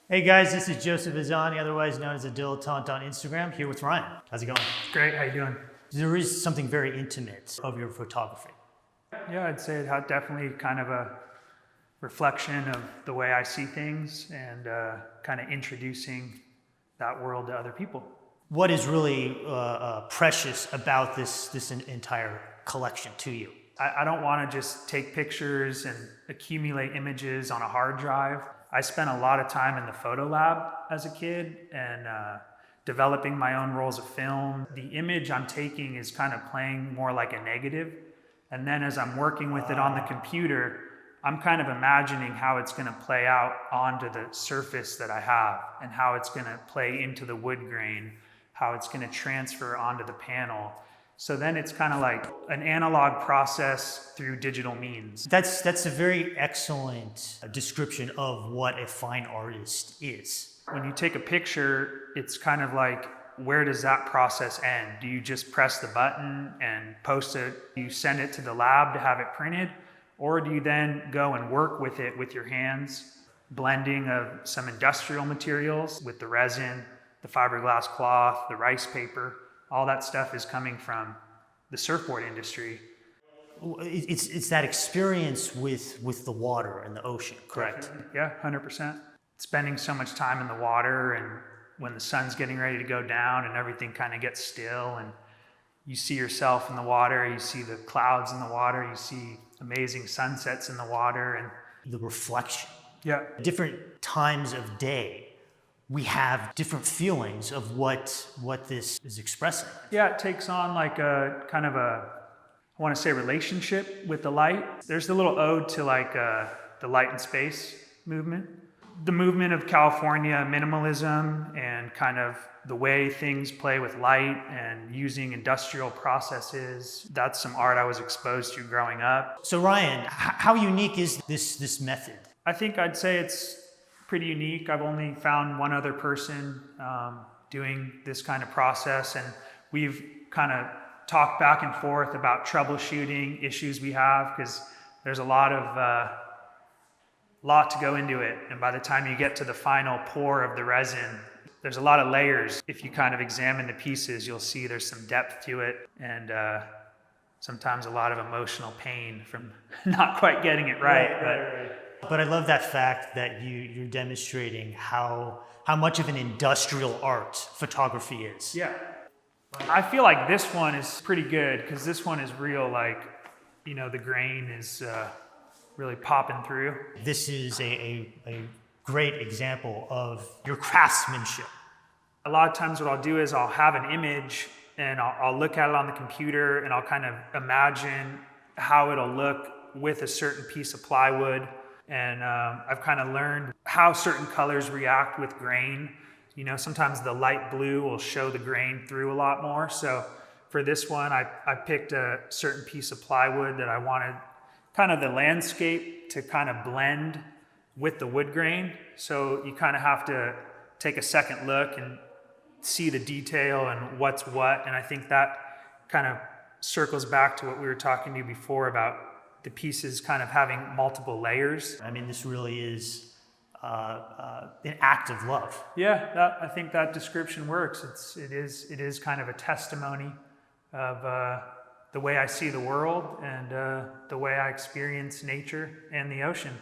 Hey guys, this is Joseph Azani, otherwise known as a dilettante on Instagram, here with Ryan. How's it going? Great, how you doing? There is something very intimate of your photography. Yeah, I'd say it had definitely kind of a reflection of the way I see things and kind of introducing that world to other people. What is really precious about this entire collection to you? I don't want to just take pictures and accumulate images on a hard drive. I spent a lot of time in the photo lab as a kid and developing my own rolls of film. The image I'm taking is kind of playing more like a negative. And then as I'm working with it on the computer, I'm kind of imagining how it's going to play out onto the surface that I have and how it's going to play into the wood grain, how it's going to transfer onto the panel. So then it's kind of like an analog process through digital means. That's a very excellent description of what a fine artist is. When you take a picture, it's kind of like, where does that process end? Do you just press the button and post it? Do you send it to the lab to have it printed? Or do you then go and work with it with your hands, blending of some industrial materials with the resin, the fiberglass cloth, the rice paper? All that stuff is coming from the surfboard industry. It's that experience with the water and the ocean, correct? Definitely. Yeah, 100%. Spending so much time in the water, and when the sun's getting ready to go down and everything kind of gets still and you see yourself in the water, you see the clouds in the water, you see amazing sunsets in the water, and the reflection. Yeah. Different times of day, we have different feelings of what this is expressing. Yeah, it takes on like a kind of a, I want to say, relationship with the light. There's a little ode to like the light and space movement. The movement of California minimalism and kind of the way things play with light and using industrial processes. That's some art I was exposed to growing up. So Ryan, how unique is this method? I think I'd say it's pretty unique. I've only found one other person doing this kind of process, and we've kind of talked back and forth about troubleshooting issues we have, because there's a lot to go into it, and by the time you get to the final pour of the resin, there's a lot of layers. If you kind of examine the pieces, you'll see there's some depth to it, and sometimes a lot of emotional pain from not quite getting it right. But I love that fact that you're demonstrating how much of an industrial art photography is. Yeah. I feel like this one is pretty good because this one is real, like, you know, the grain is really popping through. This is a great example of your craftsmanship. A lot of times what I'll do is I'll have an image and I'll look at it on the computer and I'll kind of imagine how it'll look with a certain piece of plywood. And I've kind of learned how certain colors react with grain. You know, sometimes the light blue will show the grain through a lot more. So for this one, I picked a certain piece of plywood that I wanted kind of the landscape to kind of blend with the wood grain. So you kind of have to take a second look and see the detail and what's what. And I think that kind of circles back to what we were talking to you before about the pieces kind of having multiple layers. I mean, this really is an act of love. Yeah, I think that description works. It is kind of a testimony of the way I see the world and the way I experience nature and the ocean.